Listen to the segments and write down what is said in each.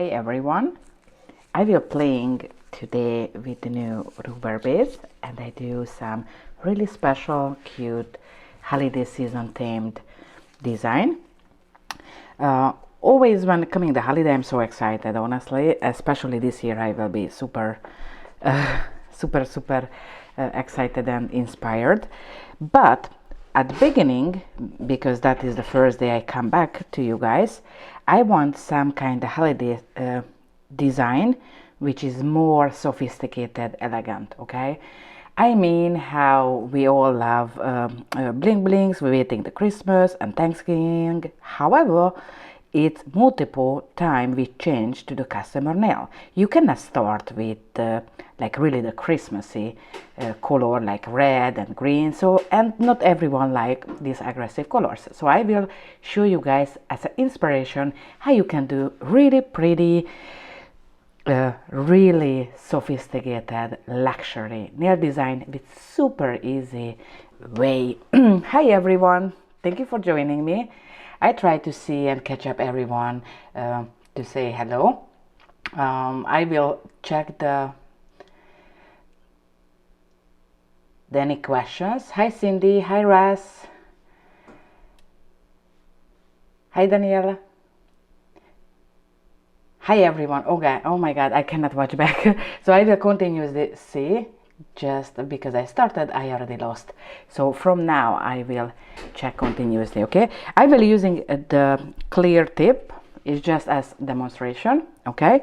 Hi everyone, I will playing today with the new rubber base, and I do some really special cute holiday season themed design. Always when coming the holiday I'm so excited, honestly, especially this year I will be super super excited and inspired. But at the beginning, because that is the first day I come back to you guys, I want some kind of holiday design which is more sophisticated, elegant, okay? I mean how we all love bling blings, we're waiting the Christmas and Thanksgiving. However, it's multiple time we change to the customer nail. You cannot start with like really the Christmassy color like red and green. So, and not everyone like these aggressive colors. So I will show you guys as an inspiration how you can do really pretty, really sophisticated luxury nail design with super easy way. Hi everyone, thank you for joining me. I try to see and catch up everyone to say hello. I will check any questions. Hi Cindy, hi Ras, hi Daniela, hi everyone. Okay, oh my god, I cannot watch back. So I will continuously see. Just because I started, I already lost. So from now I will check continuously, okay? I will using the clear tip. It's just as demonstration, okay?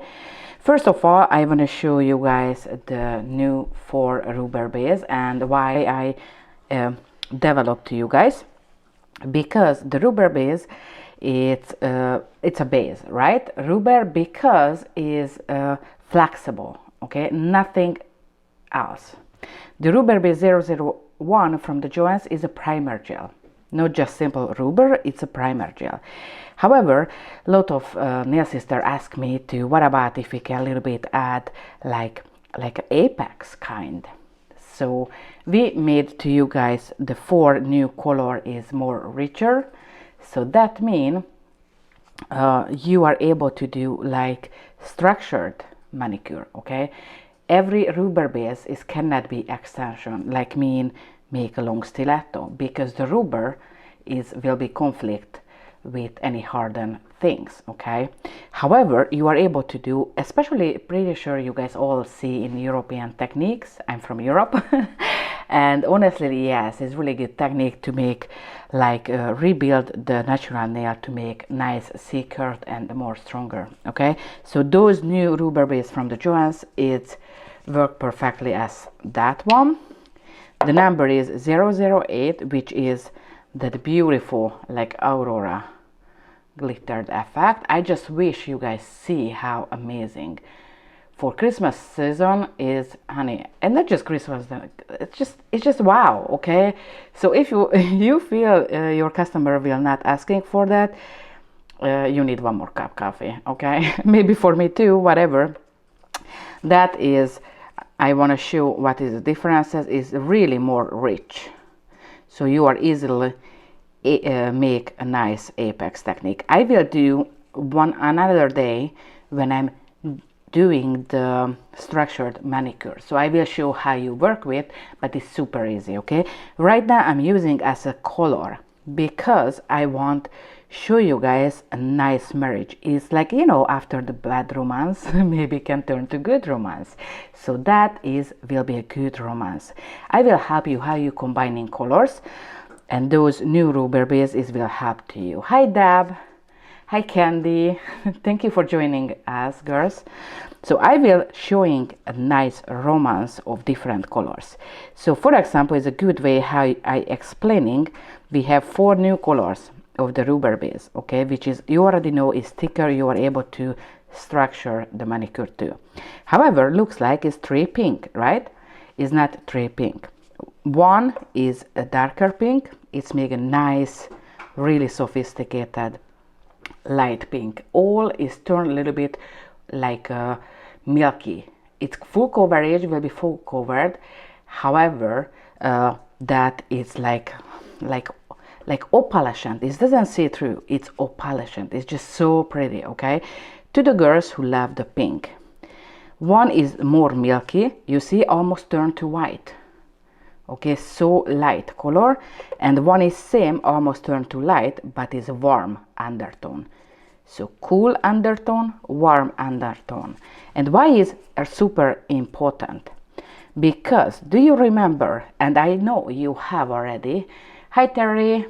First of all, I want to show you guys the new 4 rubber base and why I developed to you guys. Because the rubber base, it's a base, right? Rubber because is flexible, okay? Nothing else. The rubber base 001 from the JOHENS is a primer gel, not just simple rubber, it's a primer gel. However, a lot of nail sisters ask me to, what about if we can a little bit add like apex kind. So we made to you guys the 4 new color is more richer. So that means you are able to do like structured manicure, okay? Every rubber base cannot be extension, like make a long stiletto, because the rubber will be conflict with any hardened things, okay? However, you are able to do, especially pretty sure you guys all see in European techniques. I'm from Europe. And honestly, yes, it's really good technique to make like rebuild the natural nail to make nice C-curve and more stronger, okay? So those new rubber base from the JOHENS, it's work perfectly as that one. The number is 008, which is that beautiful like aurora glittered effect. I just wish you guys see how amazing for Christmas season is, honey, and not just Christmas, it's just wow, okay? So if you feel your customer will not asking for that, you need one more cup coffee, okay? Maybe for me too, whatever. That is, I want to show what is the differences is really more rich. So you are easily make a nice apex technique. I will do another day when I'm doing the structured manicure. So I will show how you work with, but it's super easy, okay? Right now I'm using as a color because I want show you guys a nice marriage. It's like, you know, after the bad romance maybe can turn to good romance. So that will be a good romance. I will help you how you combining colors, and those new rubber bases will help to you. Hi Deb, hi Candy. Thank you for joining us, girls. So I will showing a nice romance of different colors. So for example, it's a good way how I explaining. We have 4 new colors of the rubber base, okay, which is, you already know, is thicker. You are able to structure the manicure too. However, looks like it's 3 pink, right? It's not 3 pink. One is a darker pink. It's making a nice, really sophisticated light pink. All is turned a little bit like milky. Its full coverage will be full covered. However, that is like opalescent. It doesn't see through. It's opalescent. It's just so pretty, okay? to the girls who love the pink. One is more milky, you see, almost turned to white. Okay, so light color. And one is same, almost turned to light, but is warm undertone. So cool undertone, warm undertone. And why is super important? Because do you remember, and I know you have already, hi Terry,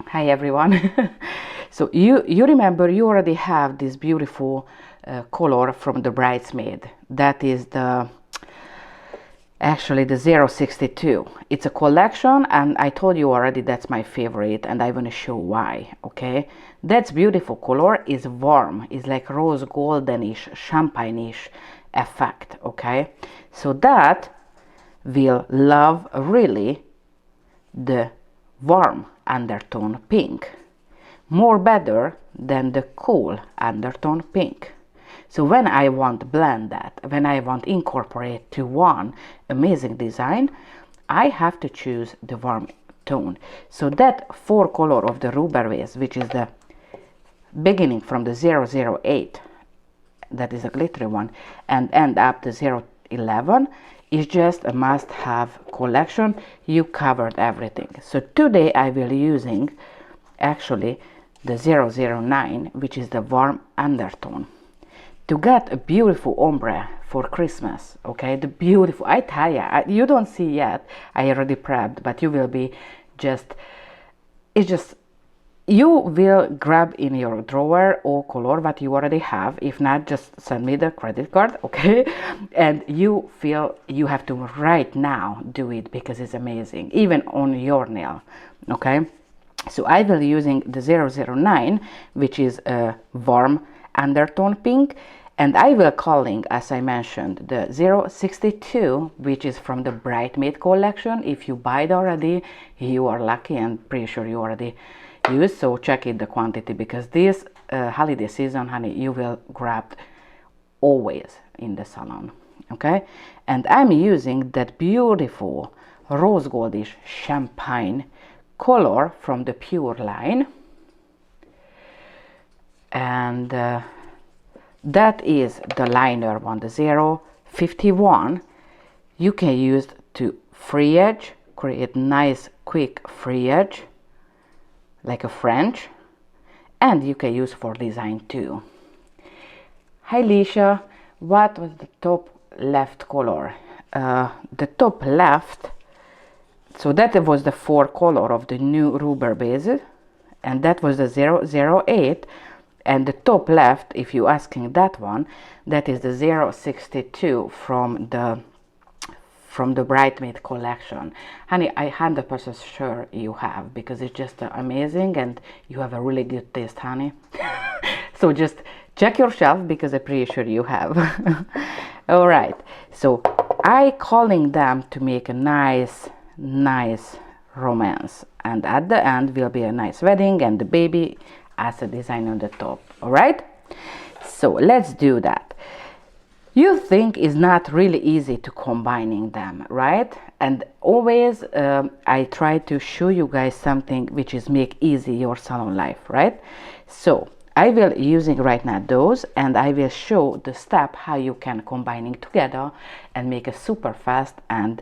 hi everyone. So you remember you already have this beautiful color from the Bridesmaid. That is actually the 062. It's a collection, and I told you already that's my favorite, and I want to show why. Okay, that's beautiful color, is warm, is like rose goldenish, champagne-ish effect. Okay, so that will love really the warm undertone pink more better than the cool undertone pink. So when I want blend that, when I want incorporate to one amazing design, I have to choose the warm tone. So that 4 color of the rubber vase, which is the beginning from the 008, that is a glittery one, and end up the 011, is just a must-have collection. You covered everything. So today I will using actually the 009, which is the warm undertone, to get a beautiful ombre for Christmas. Okay, the beautiful, I tell ya, you don't see yet, I already prepped, but you will be just, it's just, you will grab in your drawer all color what you already have. If not, just send me the credit card, okay? And you feel you have to right now do it because it's amazing, even on your nail, okay? So I will using the 009, which is a warm undertone pink, and I will calling, as I mentioned, the 062, which is from the Bridesmaid collection. If you buy it already, you are lucky, and pretty sure you already use, so check it the quantity, because this holiday season, honey, you will grab always in the salon. Okay, and I'm using that beautiful rose goldish champagne color from the Pure line, and that is the liner one, the 051. You can use to free edge, create nice quick free edge like a French, and you can use for design too. Hi Lisha, what was the top left color? The top left, so that was the 4 color of the new rubber base, and that was the 008, and the top left, if you asking that one, that is the 062 from the Bridesmaid collection. Honey, I 100% sure you have, because it's just amazing, and you have a really good taste, honey. So just check your shelf, because I'm pretty sure you have. All right, so I calling them to make a nice romance, and at the end will be a nice wedding and the baby as a design on the top. All right, so let's do that. You think it's not really easy to combining them, right? And always I try to show you guys something which is make easy your salon life, right? So I will using right now those, and I will show the step how you can combining together and make a super fast and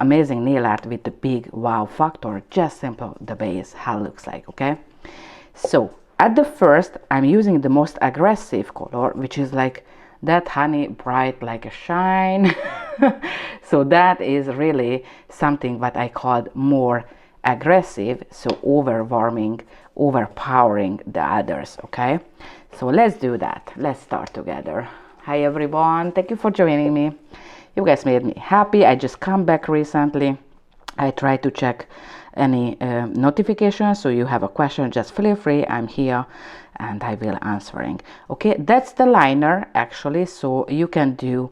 amazing nail art with the big wow factor. Just simple the base how it looks like. Okay, so at the first I'm using the most aggressive color, which is like that honey bright like a shine. So that is really something what I called more aggressive, so overwhelming, overpowering the others. Okay, so let's do that. Let's start together. Hi everyone, thank you for joining me. You guys made me happy. I just come back recently. I try to check any notifications, so you have a question, just feel free, I'm here and I will answering. Okay, that's the liner actually, so you can do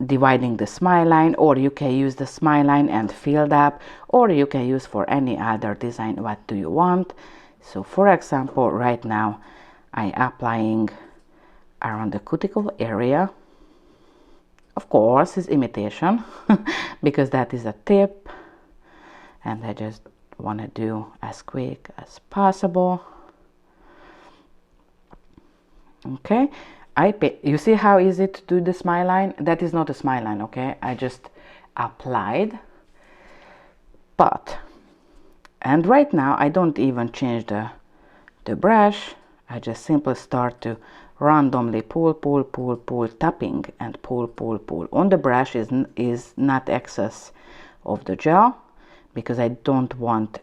dividing the smile line, or you can use the smile line and filled up, or you can use for any other design. What do you want? So for example, right now I applying around the cuticle area. Of course it's imitation because that is a tip, and I just want to do as quick as possible. Okay, you see how easy to do the smile line? That is not a smile line, okay? I just applied, and right now I don't even change the brush. I just simply start to randomly pull, tapping and pull. On the brush is not excess of the gel, because I don't want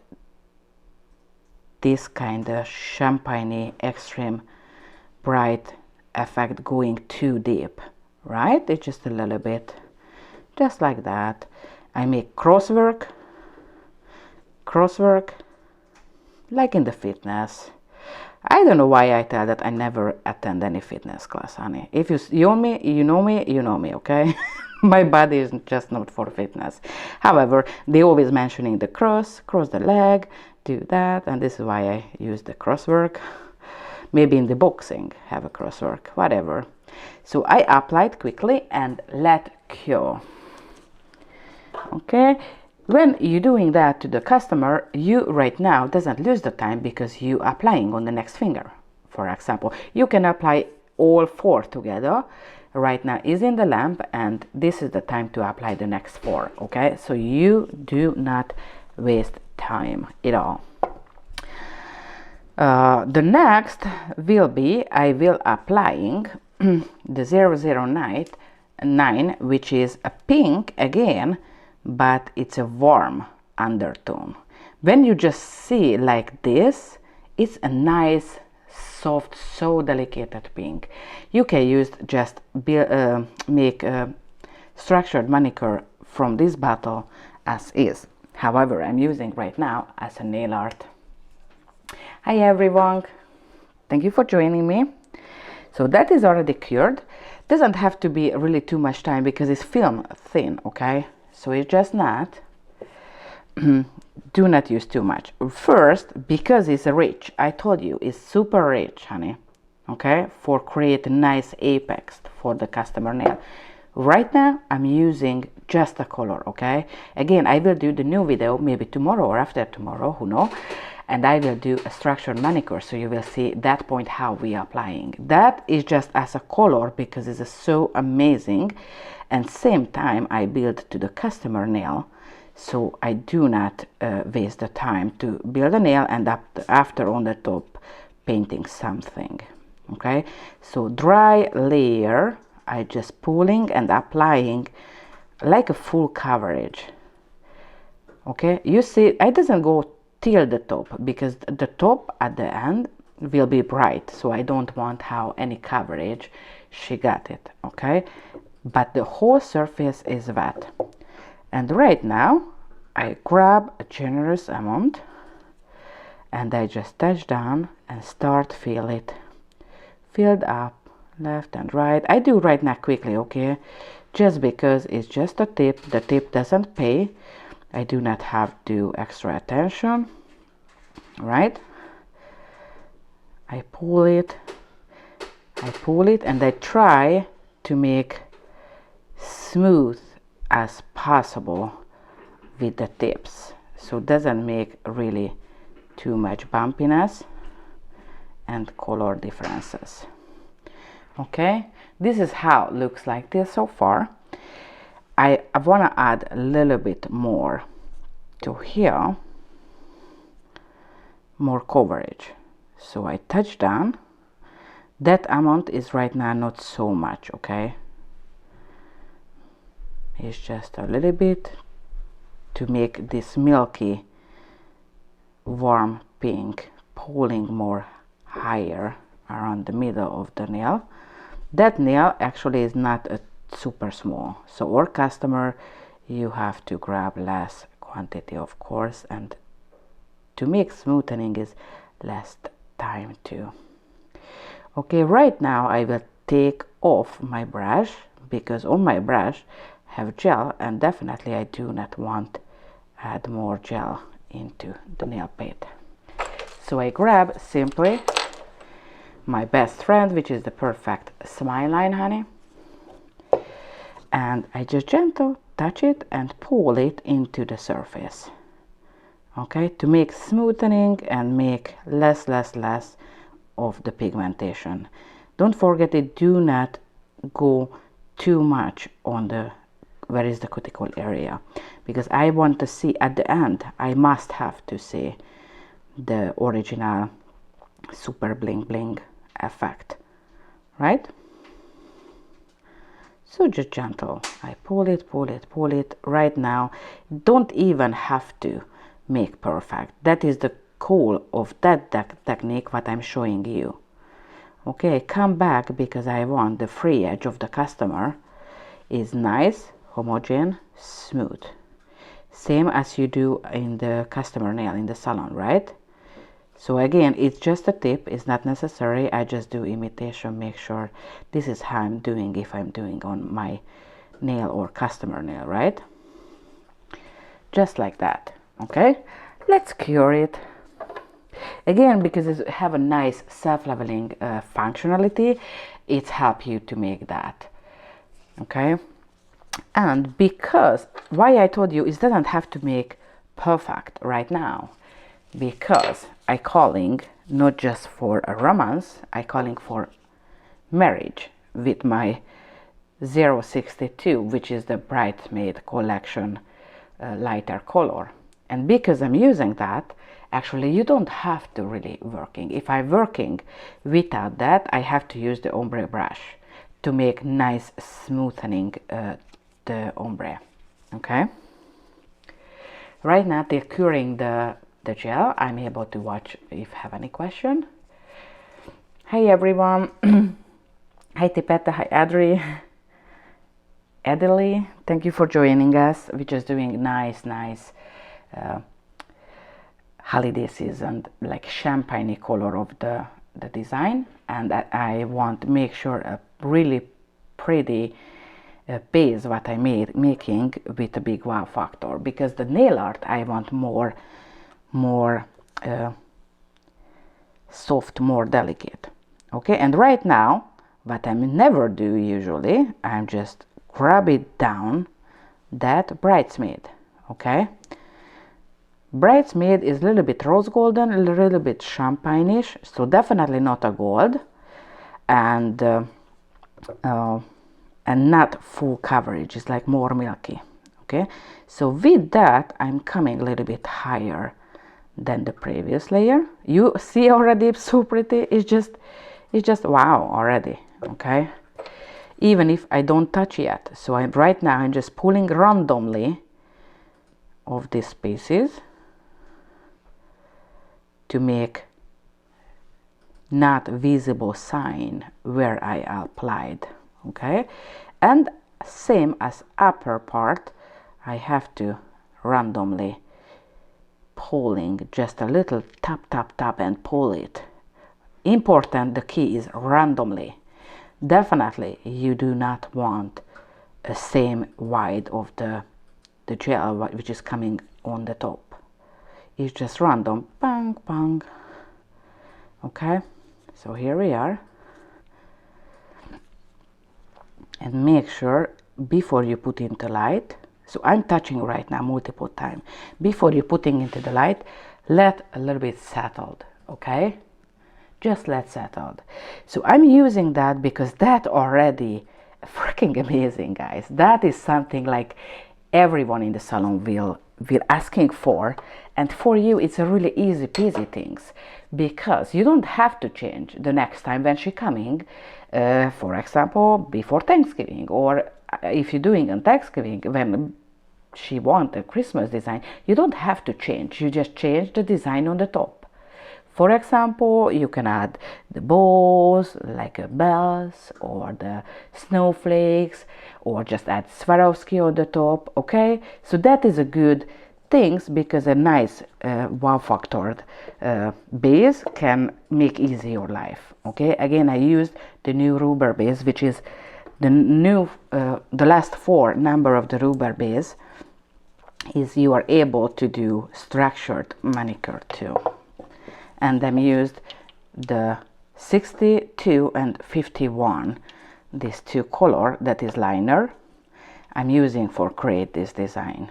this kind of champagne extreme bright effect going too deep, right? It's just a little bit, just like that. I make crosswork, like in the fitness. I don't know why I tell that I never attend any fitness class, honey. If you know me, you know me, okay? My body is just not for fitness. However, they always mentioning the cross the leg, do that, and this is why I use the crosswork. Maybe in the boxing have a crosswork, whatever. So I applied quickly and let cure. Okay, when you're doing that to the customer, you right now doesn't lose the time, because you applying on the next finger. For example, you can apply all 4 together. Right now is in the lamp, and this is the time to apply the next 4. Okay, so you do not waste time at all. The next will be, I will applying the 009, which is a pink again, but it's a warm undertone. When you just see like this, it's a nice, soft, so delicate pink. You can use just make a structured manicure from this bottle as is. However, I'm using right now as a nail art. Hi everyone, thank you for joining me. So that is already cured. Doesn't have to be really too much time, because it's film thin, okay? So it's just not. Do not use too much. First, because it's rich, I told you it's super rich, honey, okay, for create a nice apex for the customer nail. Right now I'm using just a color, okay? Again, I will do the new video maybe tomorrow or after tomorrow, who knows, and I will do a structured manicure, so you will see that point how we are applying. That is just as a color, because it's so amazing, and same time I build to the customer nail, so I do not waste the time to build a nail and after on the top painting something. Okay, so dry layer, I just pulling and applying like a full coverage. Okay, you see I doesn't go till the top, because the top at the end will be bright, so I don't want how any coverage she got it. Okay, but the whole surface is wet, and right now I grab a generous amount and I just touch down and start feel it filled up left and right. I do right now quickly, okay, just because it's just a tip. The tip doesn't pay. I do not have to do extra attention, right? I pull it and I try to make smooth as possible with the tips, so it doesn't make really too much bumpiness and color differences. Okay, this is how it looks like this so far. I want to add a little bit more to here, more coverage, so I touch down. That amount is right now not so much, okay, it's just a little bit to make this milky warm pink pulling more higher around the middle of the nail. That nail actually is not a super small, so our customer, you have to grab less quantity, of course, and to make smoothing is less time too. Okay, right now I will take off my brush, because on my brush have gel, and definitely I do not want add more gel into the nail paint. So I grab simply my best friend, which is the perfect smile line, honey, and I just gentle touch it and pull it into the surface, okay, to make smoothing and make less of the pigmentation. Don't forget it, do not go too much on the where is the cuticle area, because I want to see at the end, I must have to see the original super bling bling effect, right? So just gentle, I pull it, pull it, pull it. Right now, don't even have to make perfect. That is the cool of that technique what I'm showing you. Okay, come back because I want the free edge of the customer is nice, homogeneous, smooth. Same as you do in the customer nail in the salon, right? So again, it's just a tip, it's not necessary. I just do imitation, make sure this is how I'm doing if I'm doing on my nail or customer nail, right? Just like that, okay? Let's cure it. Again, because it have a nice self-leveling functionality, it helps you to make that, okay? And because, why I told you, it doesn't have to make perfect right now, because I calling not just for a romance, I calling for marriage with my 062, which is the Bridesmaid collection lighter color. And because I'm using that, actually you don't have to really working. If I'm working without that, I have to use the ombre brush to make nice smoothening the ombre, okay? Right now they're curing the gel. I'm able to watch if have any question. Hey everyone. Hi Tipetta, hi Adri. Adelie, thank you for joining us. We're just doing nice holiday season, like champagne color of the design, and I want to make sure a really pretty base what I making with a big wow factor, because the nail art I want more soft, more delicate, okay? And right now what I never do usually, I'm just grab it down that Bridesmaid, okay? Bridesmaid is a little bit rose golden, a little bit champagne-ish, so definitely not a gold, and not full coverage, it's like more milky, okay? So with that, I'm coming a little bit higher than the previous layer. You see already, it's so pretty. It's just wow already, okay? Even if I don't touch yet. So right now I'm just pulling randomly of these pieces to make not visible sign where I applied, okay? And same as upper part, I have to randomly pulling just a little tap and pull it. Important, the key is randomly. Definitely you do not want a same wide of the gel which is coming on the top. It's just random, bang bang, okay? So here we are, and make sure before you put into light, so I'm touching right now multiple times, before you putting into the light, let a little bit settled, okay? Just let settled. So I'm using that because that already freaking amazing, guys. That is something like everyone in the salon will asking for, and for you it's a really easy peasy things, because you don't have to change the next time when she coming, for example before Thanksgiving, or if you're doing on Thanksgiving when she want a Christmas design, you don't have to change, you just change the design on the top. For example, you can add the bows like bells or the snowflakes, or just add Swarovski on the top, okay? So that is a good things, because a nice wow factored base can make easy your life, okay? Again, I used the new rubber base, which is the new, the last 4 number of the rubber base is you are able to do structured manicure too. And I'm used the 62 and 51, these 2 color, that is liner, I'm using for create this design,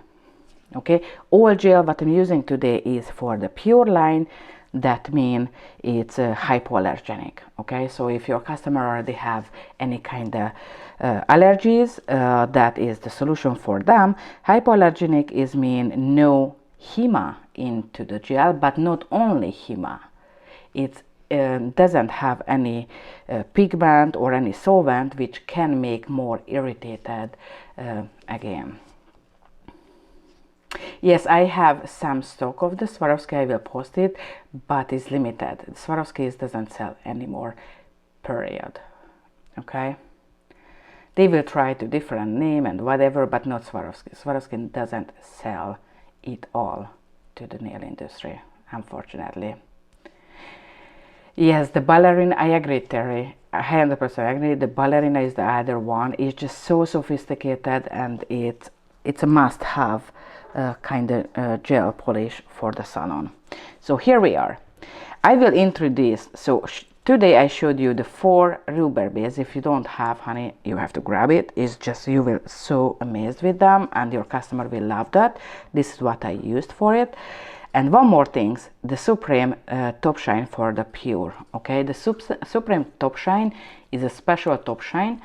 okay? All gel what I'm using today is for the pure line, that means it's hypoallergenic. Okay, so if your customer already have any kind of allergies, that is the solution for them. Hypoallergenic is mean no HEMA into the gel, but not only HEMA. It doesn't have any pigment or any solvent which can make more irritated again. Yes, I have some stock of the Swarovski. I will post it, but it's limited. Swarovski doesn't sell anymore, period. Okay, they will try to different name and whatever, but not Swarovski. Swarovski doesn't sell it all to the nail industry, unfortunately. Yes, the ballerina, I agree, Terry. I 100% agree. The ballerina is the other one. It's just so sophisticated, and it's a must-have kind of gel polish for the salon. So here we are. I will introduce. So today I showed you the 4 rubber base. If you don't have, honey, you have to grab it. It's just you will so amazed with them, and your customer will love that. This is what I used for it. And one more thing, the Supreme Top Shine for the pure. Okay, the Supreme Top Shine is a special top shine.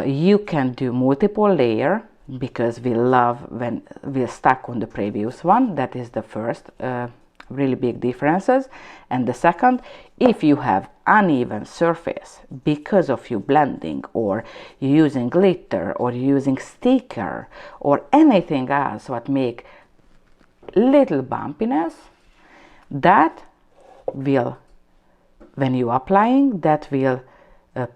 You can do multiple layer, because we love when we're stuck on the previous one. That is the first really big differences. And the second, if you have uneven surface because of you blending, or you using glitter, or using sticker, or anything else what make little bumpiness, that will, when you applying, that will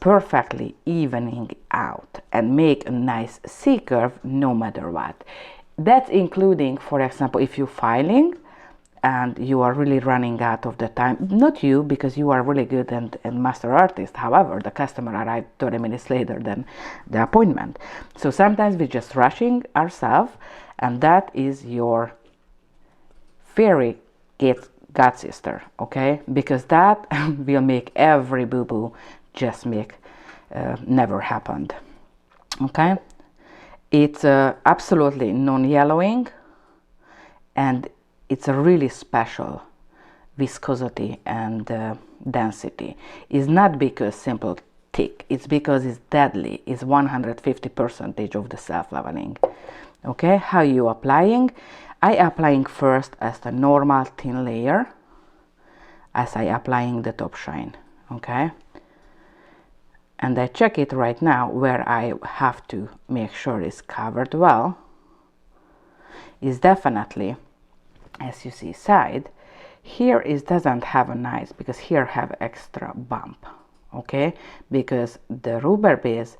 perfectly evening out and make a nice C curve no matter what. That's including, for example, if you're filing and you are really running out of the time, not you, because you are really good and master artist, however the customer arrived 30 minutes later than the appointment. So sometimes we're just rushing ourselves, and that is your fairy god sister, okay, because that will make every boo-boo just make never happened. Okay, it's absolutely non-yellowing, and it's a really special viscosity and density. It's not because simple thick, it's because it's deadly. It's 150% of the self-leveling. Okay, how you applying? I applying first as the normal thin layer as I applying the top shine. Okay, and I check it right now where I have to make sure it's covered well. Is definitely, as you see, side here is doesn't have a nice, because here have extra bump. Okay, because the rubber base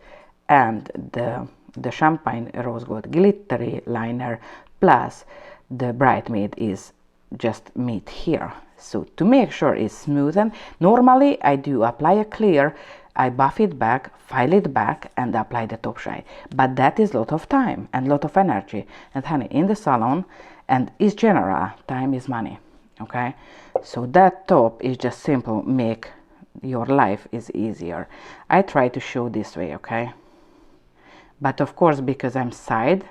and the champagne rose gold glittery liner plus the bridesmaid is just meet here. So to make sure it's smooth, and normally I do apply a clear, I buff it back, file it back, and apply the top shine, but that is a lot of time and lot of energy, and honey, in the salon, and is general, time is money. Okay, so that top is just simple, make your life is easier. I try to show this way, okay, but of course because I'm side,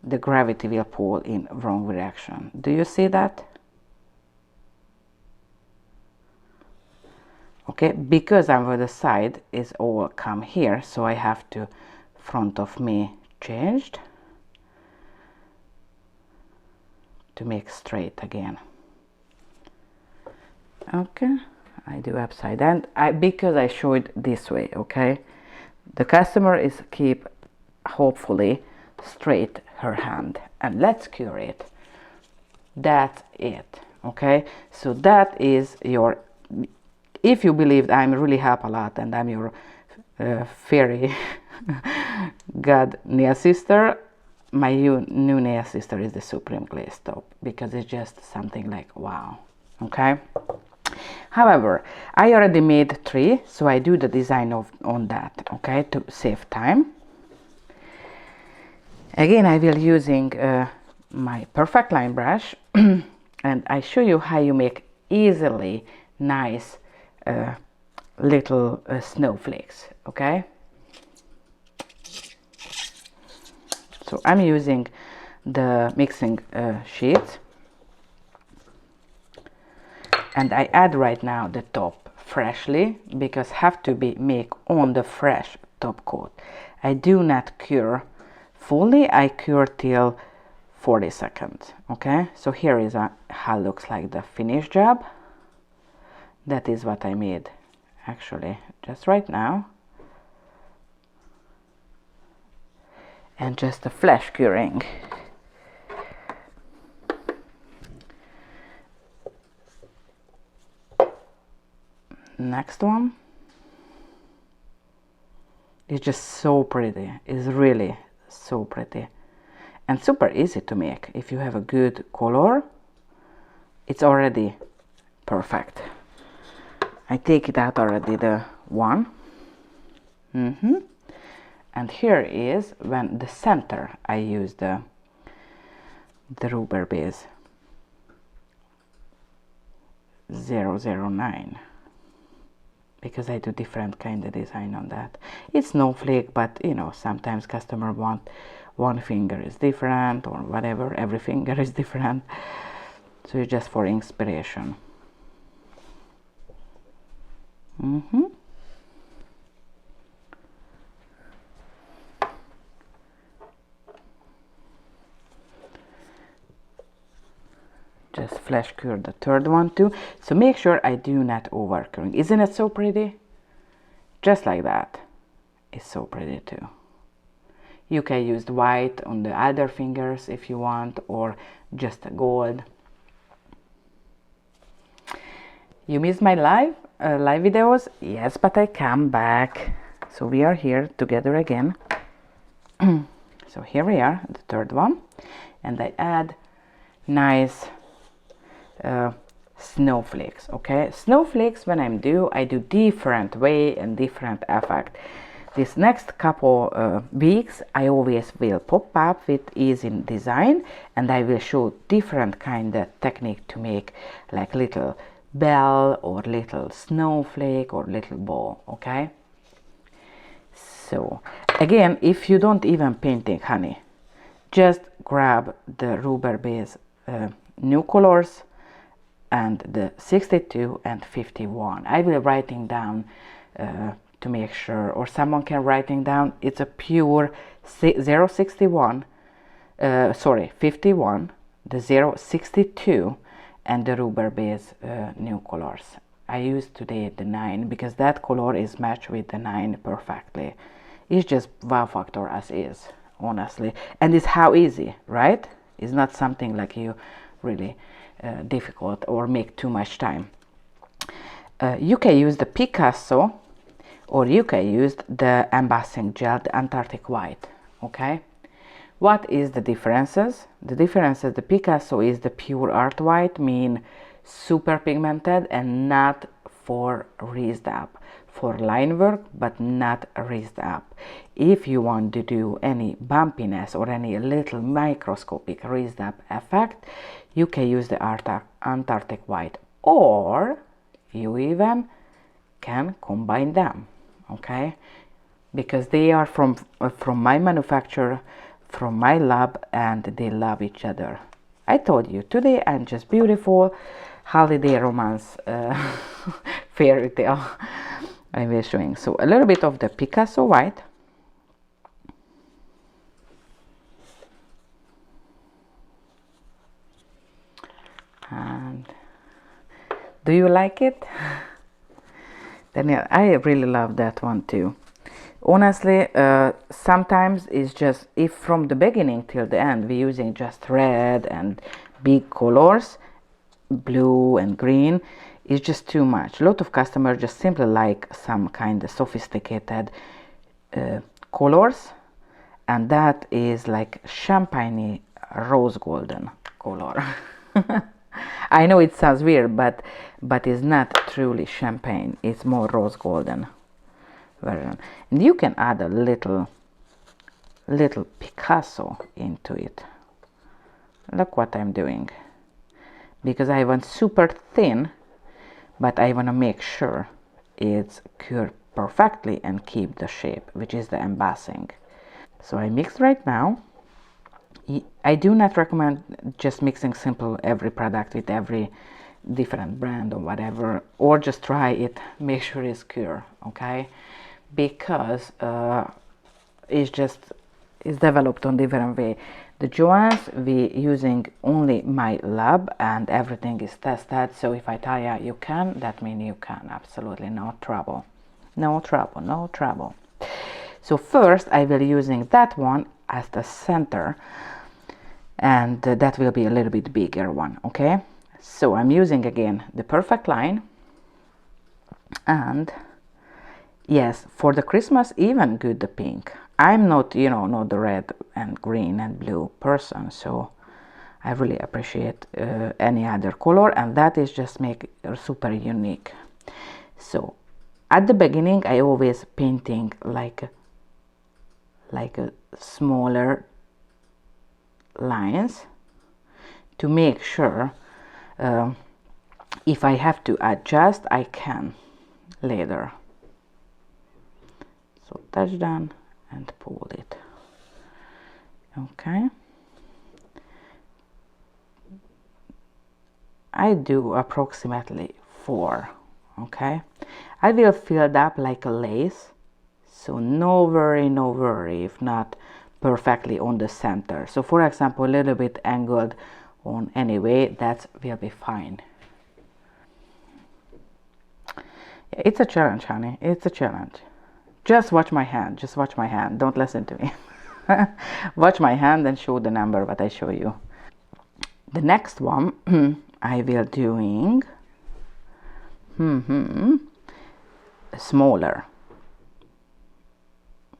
the gravity will pull in wrong direction. Do you see that? Okay, because I'm with the side is all come here, so I have to front of me changed to make straight again. Okay, I do upside down. Because I show it this way. Okay, the customer is keep hopefully straight her hand, and let's cure it. That's it. Okay, so that is your, if you believe I'm really help a lot and I'm your fairy god nail sister, my new nail sister is the Supreme Glaze Top, because it's just something like wow. Okay, however I already made 3, so I do the design on that, okay, to save time. Again, I will using my perfect line brush and I show you how you make easily nice little snowflakes. Okay, so I'm using the mixing sheet, And I add right now the top freshly, because have to be make on the fresh top coat. I do not cure fully, I cure till 40 seconds. Okay, so here is how looks like the finished job. That is what I made actually just right now, and just a flash curing. Next one is just so pretty. It's really so pretty and super easy to make. If you have a good color, it's already perfect. I take it out already, the one. And here is when the center I use the rubber base 009, because I do different kind of design on that. It's snowflake, but you know, sometimes customer want one finger is different or whatever, every finger is different, so it's just for inspiration. Just flash cure the third one too, so make sure I do not over curing. Isn't it so pretty? Just like that. It's so pretty too. You can use white on the other fingers if you want, or just gold. You missed my live videos? Yes, but I come back. So we are here together again. So here we are, the third one, and I add nice snowflakes. Okay, snowflakes when I do different way and different effect. This next couple weeks I always will pop up with easy design, and I will show different kind of technique to make like little bell or little snowflake or little ball. Okay, so again, if you don't even painting honey, just grab the rubber base new colors and the 62 and 51. I will writing down to make sure, or someone can writing down. It's a pure 061 sorry 51, the 062 and the rubber base new colors. I use today the 9 because that color is matched with the 9 perfectly. It's just wow factor as is, honestly, and it's how easy, right? It's not something like you really difficult or make too much time. You can use the Picasso, or you can use the embossing gel, the Antarctic white. Okay, what is the differences? The differences, the Picasso is the pure art white, mean super pigmented and not for raised up, for line work but not raised up. If you want to do any bumpiness or any little microscopic raised up effect, you can use the Antarctic white, or you even can combine them. Okay, because they are from my manufacturer, from my lab, and they love each other. I told you today I'm just beautiful holiday romance fairy tale I will showing. So a little bit of the Picasso white, and do you like it? Daniel, I really love that one too. Honestly, sometimes it's just, if from the beginning till the end we're using just red and big colors, blue and green, it's just too much. A lot of customers just simply like some kind of sophisticated colors, and that is like champagne rose golden color. I know it sounds weird, but it's not truly champagne, it's more rose golden version. And you can add a little Picasso into it. Look what I'm doing, because I want super thin, but I want to make sure it's cured perfectly and keep the shape, which is the embossing. So I mix right now. I do not recommend just mixing simple every product with every different brand or whatever, or just try it, make sure it's pure, okay, because it's developed on different way. The JOHENS we using only my lab and everything is tested, so if I tell you you can, that means you can, absolutely no trouble, no trouble, no trouble. So first I will using that one as the center, and that will be a little bit bigger one, okay. So I'm using again the perfect line, and yes, for the Christmas even good the pink. I'm not, you know, not the red and green and blue person, so I really appreciate any other color, and that is just make super unique. So at the beginning I always painting like a smaller lines to make sure if I have to adjust I can later. So touch down and pull it, okay. I do approximately 4, okay. I will fill it up like a lace, so no worry if not perfectly on the center. So for example, a little bit angled on any way, that will be fine. Yeah, it's a challenge, honey, it's a challenge. Just watch my hand, just watch my hand, don't listen to me. Watch my hand and show the number what I show you. The next one I will doing smaller,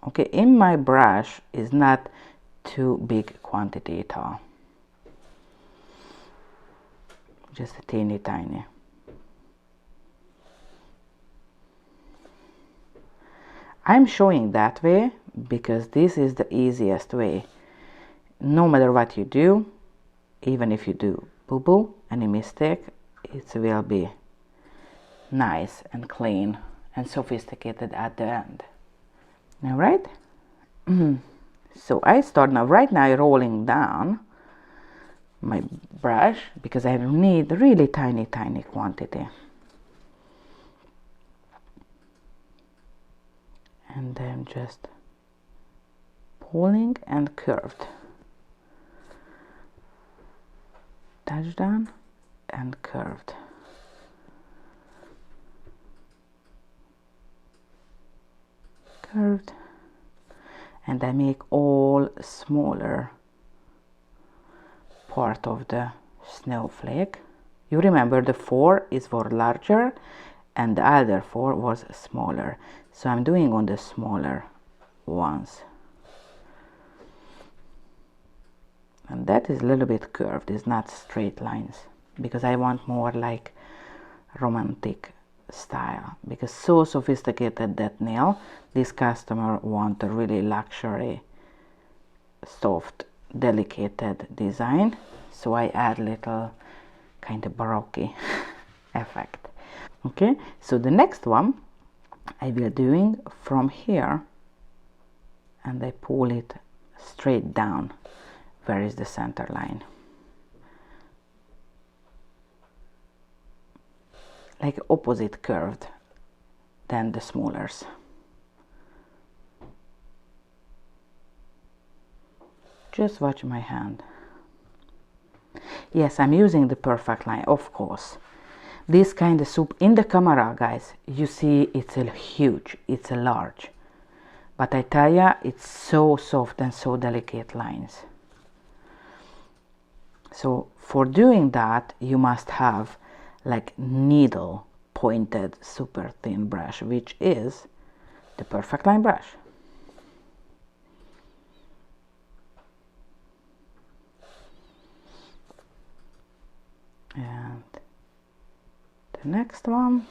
okay. In my brush is not too big quantity at all, just a teeny tiny. I'm showing that way because this is the easiest way. No matter what you do, even if you do boo-boo, any mistake, it will be nice and clean and sophisticated at the end. All right? So I start now, right now rolling down my brush because I need really tiny quantity. And then just pulling and curved. Touch down and curved. Curved. And I make all smaller part of the snowflake. You remember the 4 is for larger and the other 4 was smaller. So I'm doing on the smaller ones. And that is a little bit curved, it's not straight lines, because I want more like romantic style, because so sophisticated that nail, this customer want a really luxury, soft, delicate design. So I add little kind of baroque effect. Okay, so the next one I will doing from here, and I pull it straight down. Where is the center line? Like opposite curved than the smallers. Just watch my hand. Yes, I'm using the perfect line, of course. This kind of soup in the camera, guys, you see it's a huge, it's a large. But I tell ya, it's so soft and so delicate lines. So for doing that, you must have like needle pointed super thin brush, which is the perfect line brush. And the next one,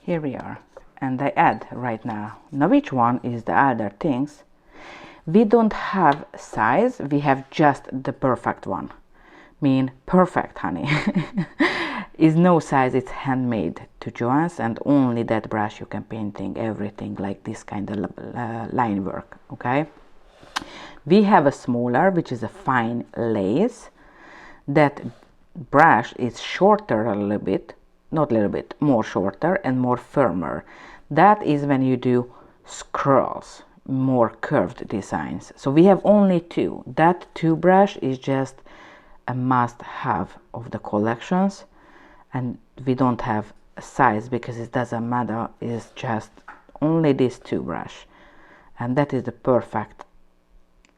here we are, and I add right now. Now which one is the other things? We don't have size, we have just the perfect one. Mean perfect, honey. Is no size, it's handmade to JOHENS, and only that brush you can painting everything like this kind of line work, okay? We have a smaller, which is a fine lace, that brush is shorter a little bit, not a little bit, more shorter and more firmer. That is when you do scrolls, more curved designs. So we have only two. That two brush is just a must-have of the collections, and we don't have a size because it doesn't matter. It's just only this two brush, and that is the perfect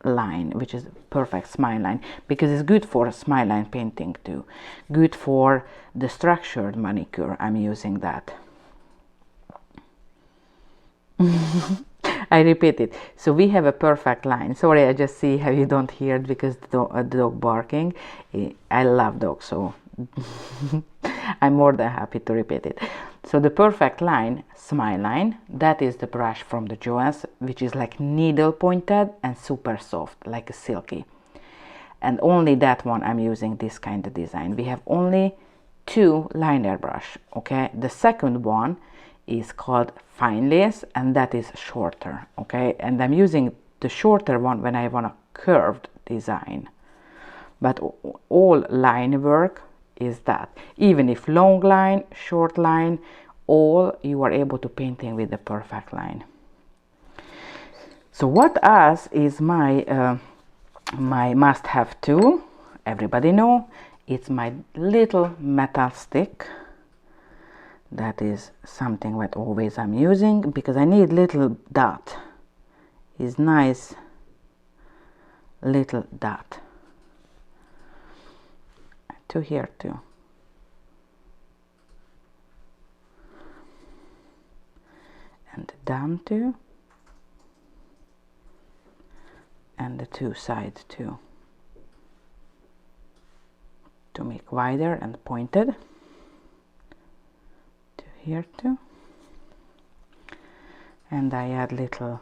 line, which is perfect smile line, because it's good for smile line painting too, good for the structured manicure. I'm using that. I repeat it. So we have a perfect line. Sorry, I just see how you don't hear it because the dog barking. I love dogs, so I'm more than happy to repeat it. So the perfect line, smile line, that is the brush from the JOHENS, which is like needle pointed and super soft, like a silky. And only that one I'm using this kind of design. We have only two liner brush, okay? The second one is called fine lace, and that is shorter, okay? And I'm using the shorter one when I want a curved design. But all line work is that. Even if long line, short line, all you are able to painting with the perfect line. So what else is my my must-have tool? Everybody know it's my little metal stick. That is something that always I'm using because I need little dot. Is nice little dot. To here too. And down too. And the two sides too. To make wider and pointed. To here too. And I add little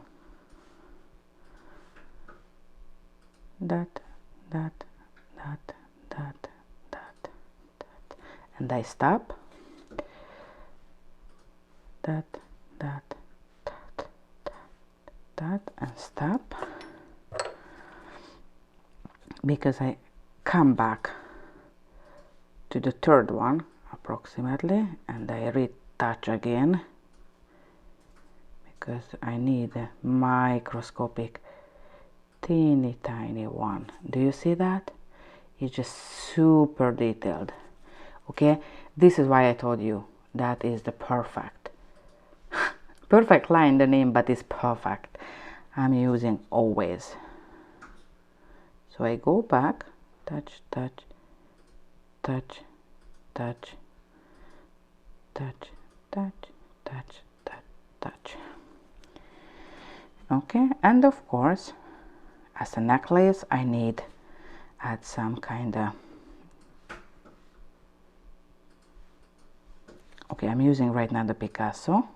dot, dot, dot, dot, dot, dot. And I stop. Dot, dot, dot, dot, dot, and stop. Because I come back to the third one approximately, and I retouch again because I need a microscopic teeny tiny one. Do you see that? It's just super detailed. Okay, this is why I told you that is the perfect perfect line, the name, but it's perfect. I'm using always. So I go back, touch, touch, touch, touch, touch, touch, touch, touch, touch. Okay, and of course, as a necklace, I need add some kind of. Okay, I'm using right now the Picasso.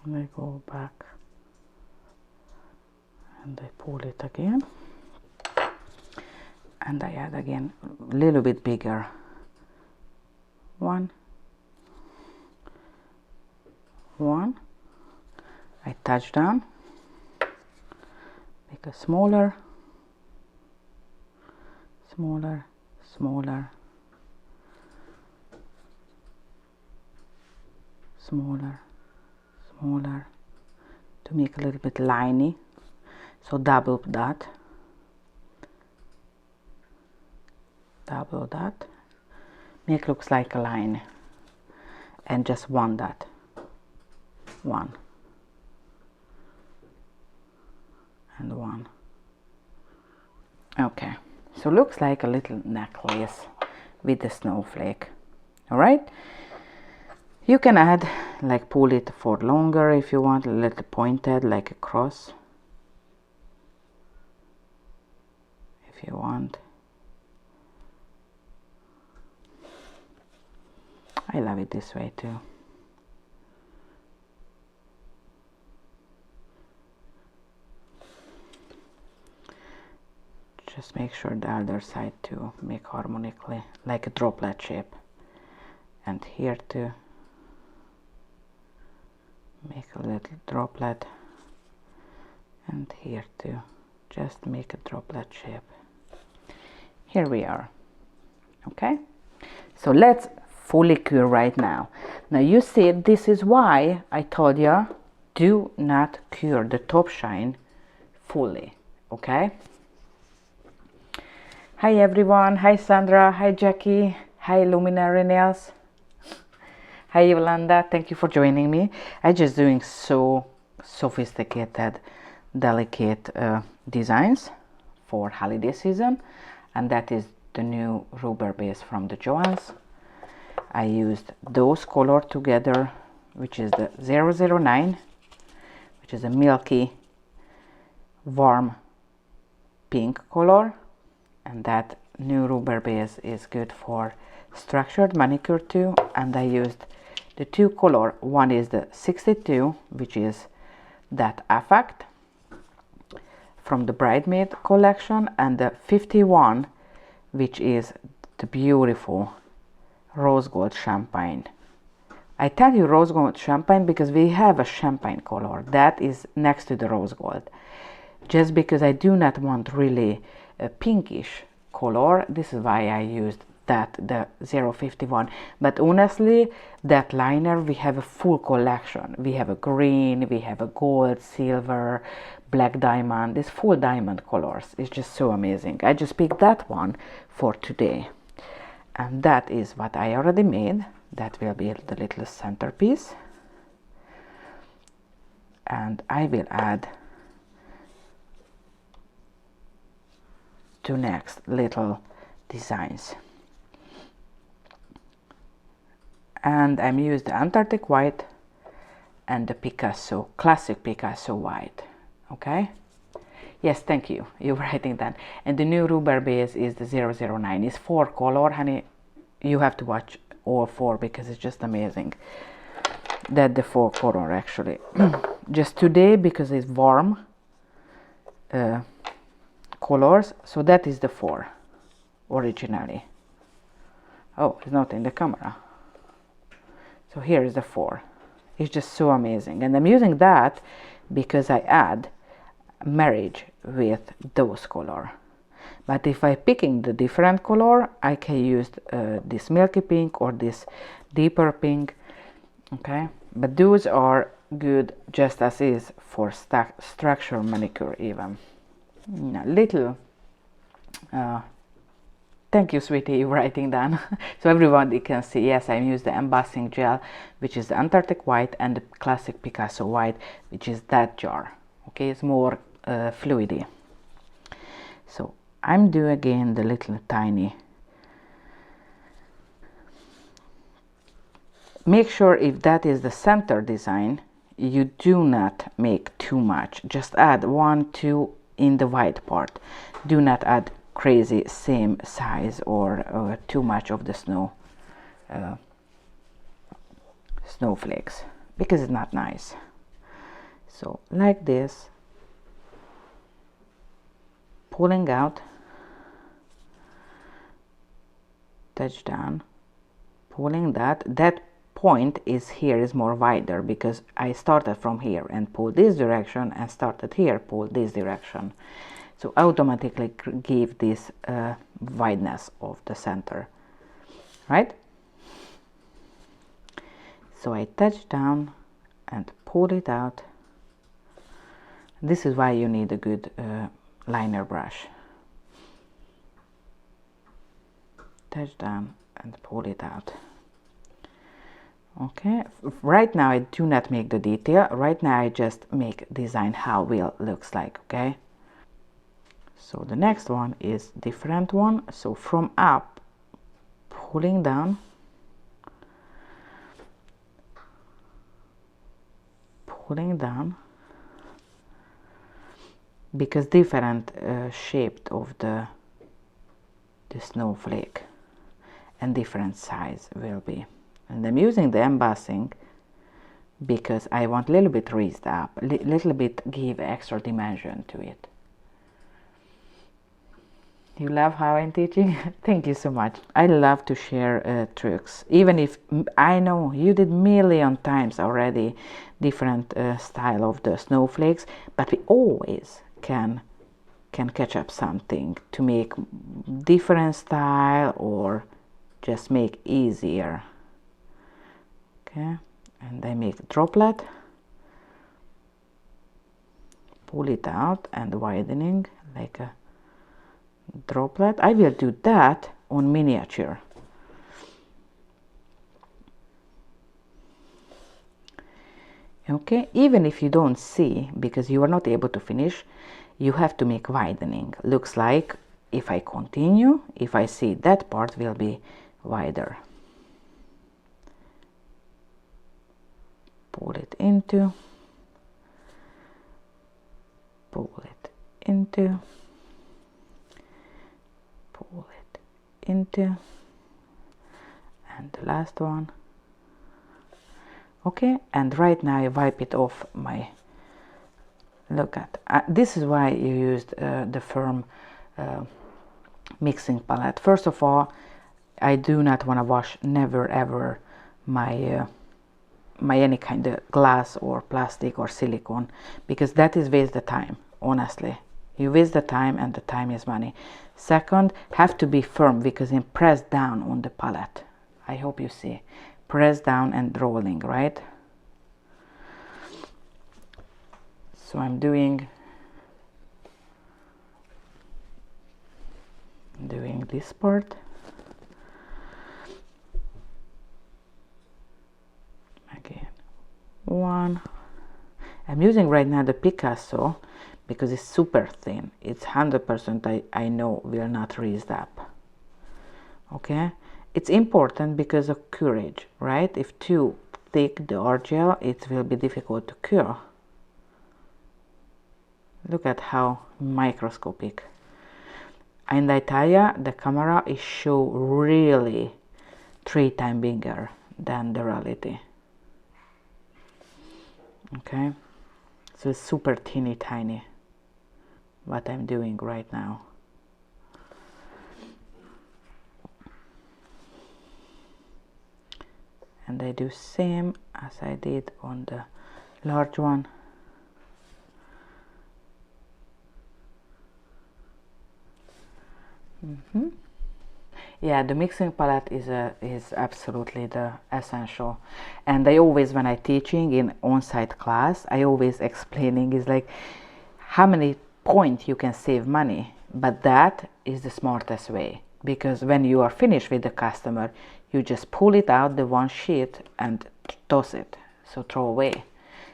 And I go back and I pull it again, and I add again a little bit bigger one, I touch down, make a smaller, smaller, smaller, smaller, smaller, to make a little bit liney. So double that, make looks like a line, and just one dot, one and one. Okay, so looks like a little necklace with the snowflake. All right, you can add, like, pull it for longer if you want, a little pointed like a cross if you want. I love it this way too. just make sure the other side to make harmonically like a droplet shape, and here to make a little droplet, and here to just make a droplet shape. Here we are. Okay, so let's fully cure right now. Now you see, this is why I told you do not cure the top shine fully. Okay, hi everyone, hi Sandra, hi Jackie, hi Luminary Nails, hi Yolanda, thank you for joining me. I'm just doing so sophisticated, delicate designs for holiday season, and that is the new rubber base from the JOHENS. I used those color together, which is the 009, which is a milky warm pink color, and that new rubber base is good for structured manicure too. And I used the two color, one is the 62, which is that effect from the bridesmaid collection, and the 51, which is the beautiful rose gold champagne. I tell you rose gold champagne because we have a champagne color that is next to the rose gold, just because I do not want really a pinkish color. This is why I used that, the 051. But honestly, that liner, we have a full collection. We have a green, we have a gold, silver, black diamond. This full diamond colors is just so amazing. I just picked that one for today, and that is what I already made. That will be the little centerpiece, and I will add two next little designs. And I'm using the Antarctic white and the Picasso, classic Picasso white. Okay, yes, thank you, you're writing that. And the new rubber base is the 009. It's 4 color, honey. You have to watch all 4 because it's just amazing. That the 4 color actually. Just today, because it's warm colors, so that is the 4 originally. Oh, it's not in the camera. So here is the 4. It's just so amazing, and I'm using that because I add marriage with those color. But if I picking the different color, I can use this milky pink or this deeper pink. Okay, but those are good just as is for structure manicure even. Little thank you, sweetie, you're writing down. So everybody can see, yes, I use the embossing gel, which is the Antarctic white, and the classic Picasso white, which is that jar. Okay, it's more fluidy. So I'm doing again the little tiny. Make sure if that is the center design, you do not make too much. Just add 1, 2 in the white part. Do not add crazy same size or too much of the snowflakes, because it's not nice. So like this, pulling out, touch down, pulling that point is here is more wider because I started from here and pulled this direction and started here, pulled this direction. So automatically give this wideness of the center, right? So I touch down and pull it out. This is why you need a good liner brush. Touch down and pull it out. Okay, right now I do not make the detail. Right now I just make design how will looks like. Okay. So the next one is different one. So from up, pulling down, because different shape of the snowflake and different size will be. And I'm using the embossing because I want a little bit raised up, little bit give extra dimension to it. You love how I'm teaching? Thank you so much. I love to share tricks, even if I know you did million times already different style of the snowflakes, but we always can catch up something to make different style or just make easier. Okay, and I make droplet, pull it out and widening like a droplet. I will do that on miniature. Okay, even if you don't see, because you are not able to finish, you have to make widening. Looks like if I continue, if I see that part will be wider. Pull it into, pull it into, pull it into, and the last one. Okay, and right now I wipe it off my, look at, this is why you used the firm mixing palette. First of all, I do not want to wash never ever my my any kind of glass or plastic or silicone, because that is waste the time. Honestly, you waste the time, and the time is money. Second, have to be firm, because then press down on the palette. I hope you see, press down and rolling, right? So I'm doing this part. Again, one. I'm using right now the Picasso because it's super thin. It's 100% I know will not raise up. Okay, it's important because of curage, right? If too thick the gel, it will be difficult to cure. Look at how microscopic. And I tell ya, the camera is show really 3 times bigger than the reality. Okay, so it's super teeny tiny what I'm doing right now. And I do same as I did on the large one. Yeah, the mixing palette is absolutely the essential. And I always, when I teaching in on-site class, I always explaining is like how many points you can save money, but that is the smartest way, because when you are finished with the customer, you just pull it out the one sheet and toss it, so throw away.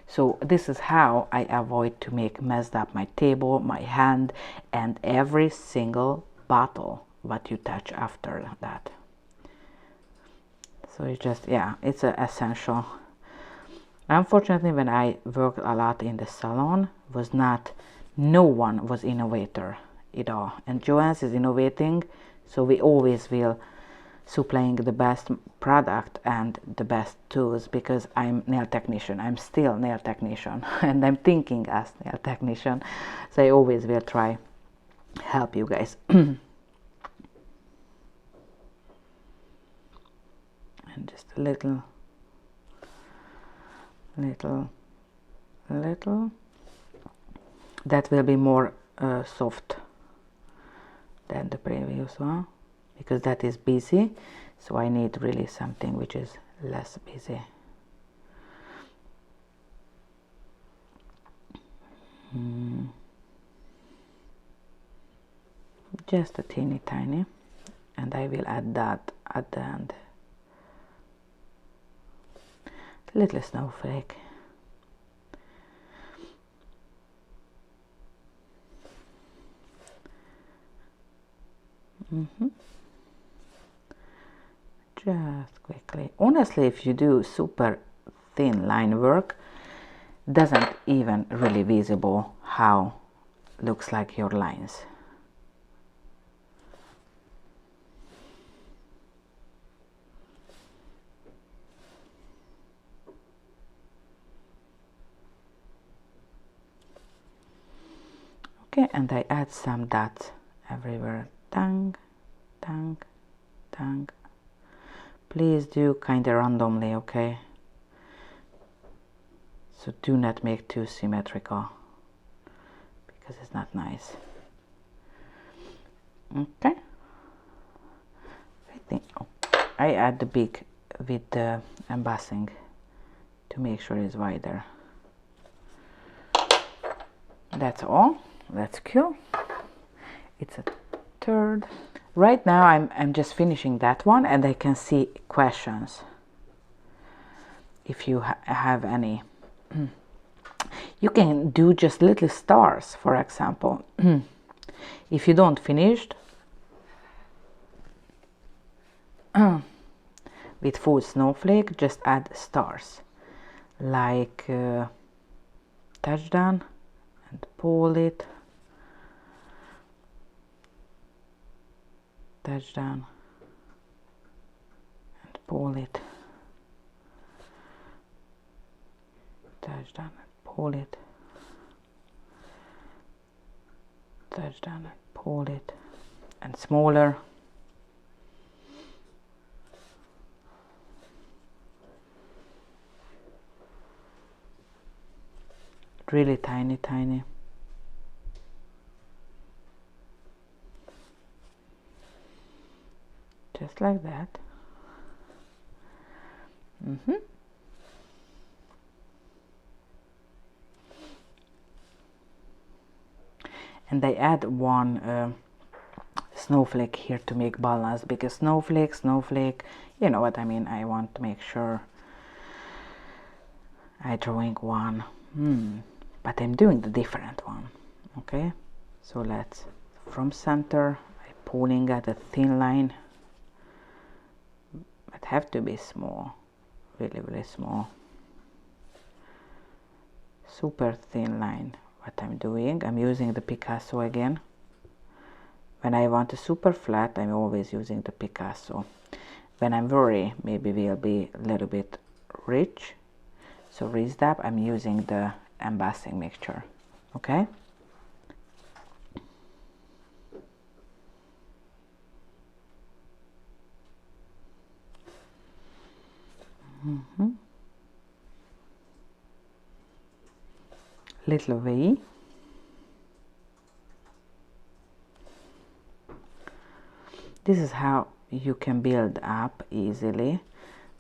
So this is how I avoid to make messed up my table, my hand, and every single bottle what you touch after that. So it's just, yeah, it's essential. Unfortunately, when I worked a lot in the salon, was not, no one was innovator at all, and JOHENS is innovating, so we always will supplying the best product and the best tools, because I'm nail technician. I'm still nail technician and I'm thinking as nail technician, so I always will try help you guys. And just a little that will be more soft than the previous one, because that is busy, so I need really something which is less busy. Just a teeny tiny, and I will add that at the end. Little snowflake. Just quickly. Honestly, if you do super thin line work, doesn't even really visible how looks like your lines. Okay, and I add some dots everywhere tang, tang, tang. Please do kind of randomly, okay? So do not make too symmetrical because it's not nice. Okay. I think I add the big with the embossing to make sure it's wider. That's all. That's cool. It's a third. Right now I'm just finishing that one, and I can see questions if you have any. You can do just little stars, for example. If you don't finish with full snowflake, just add stars like touchdown and pull it, touchdown and pull it, touchdown and pull it, touchdown and pull it, and smaller. Really tiny, tiny. Just like that. And I add one snowflake here to make balance, because snowflake, you know what I mean. I want to make sure I drawing one, but I'm doing the different one. Okay, so let's, from center, I pulling at a thin line, but have to be small, really, really small, super thin line. What I'm doing, I'm using the Picasso again. When I want a super flat, I'm always using the Picasso. When I'm worried maybe will be a little bit rich, so raised up, I'm using the embossing mixture. Okay. Little V. This is how you can build up easily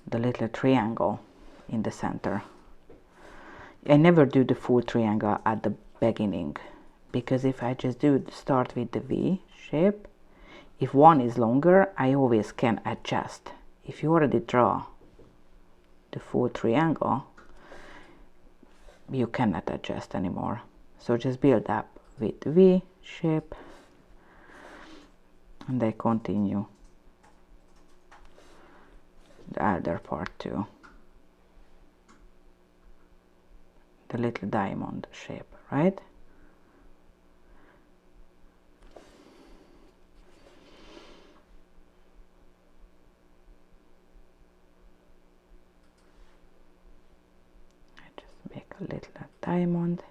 the little triangle in the center. I never do the full triangle at the beginning, because if I just do start with the V shape, if one is longer, I always can adjust. If you already draw the full triangle, you cannot adjust anymore. So just build up with V shape, and I continue the other part too, the little diamond shape, right? I just make a little diamond.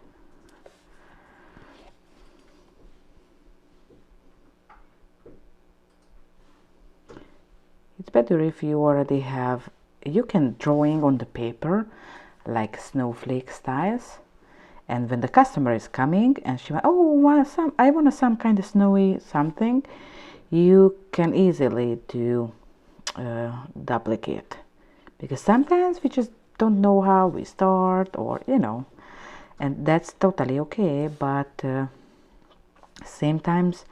It's better if you already have, you can drawing on the paper like snowflake styles, and when the customer is coming and she wants, oh, I want some kind of snowy something, you can easily do duplicate, because sometimes we just don't know how we start, or you know, and that's totally okay, but same times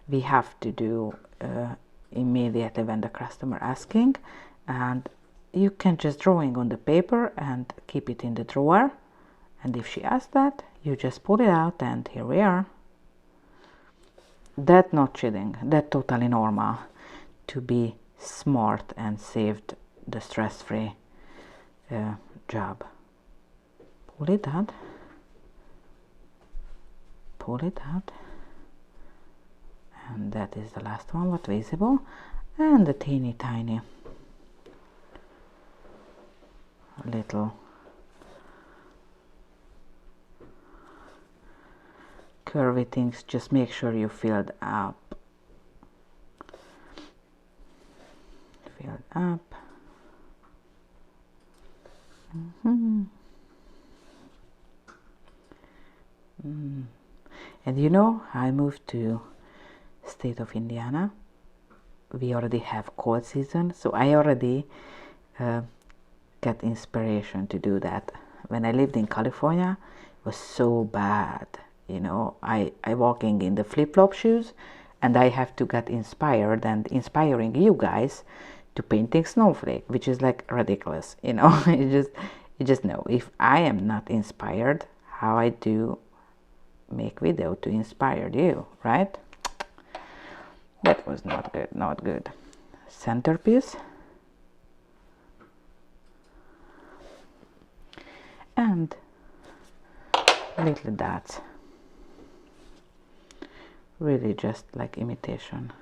we have to do immediately when the customer asking, and you can just drawing on the paper and keep it in the drawer, and if she asks that, you just pull it out, and here we are. That's not cheating, that's totally normal to be smart and saved the stress-free job. Pull it out, pull it out, and that is the last one, what visible, and the teeny tiny little curvy things. Just make sure you filled up up. And you know, I moved to state of Indiana. We already have cold season, so I already get inspiration to do that. When I lived in California, it was so bad. You know, I walking in the flip-flop shoes, and I have to get inspired and inspiring you guys to painting snowflake, which is like ridiculous. You know, you just know, if I am not inspired, how I do make video to inspire you, right? That was not good, not good. Centerpiece. And little dots. Really just like imitation.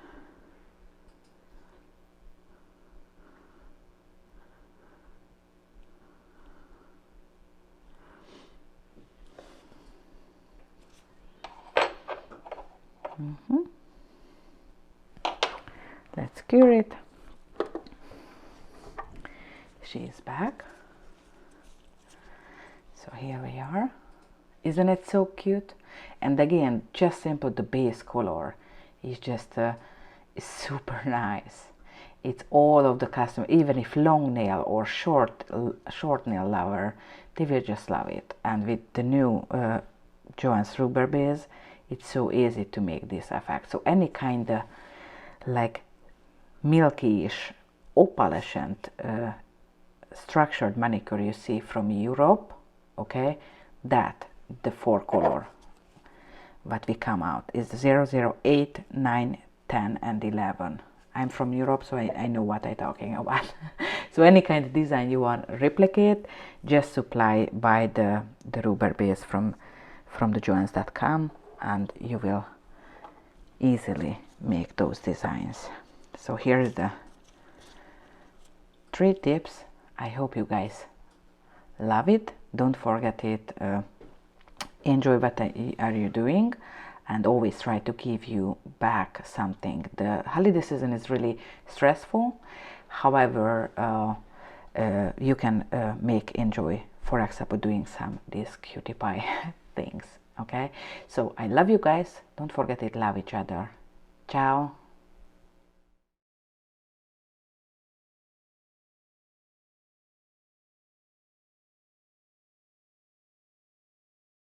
Let's cure it. She is back. So here we are. Isn't it so cute? And again, just simple, the base color is just is super nice. It's all of the customer, even if long nail or short nail lover, they will just love it. And with the new JOHENS rubber base, it's so easy to make this effect. So any kind of like milky-ish, opalescent structured manicure you see from Europe, okay, that the 4 color what we come out is 0, 8, 9, 10 and 11. I'm from Europe, so I know what I'm talking about. So any kind of design you want to replicate, just supply by the rubber base from the johens.com, and you will easily make those designs. So here's the 3 tips. I hope you guys love it. Don't forget it. Enjoy what are you doing, and always try to give you back something. The holiday season is really stressful. However, you can make enjoy, for example, doing some these cutie pie things. Okay, so I love you guys. Don't forget it. Love each other. Ciao.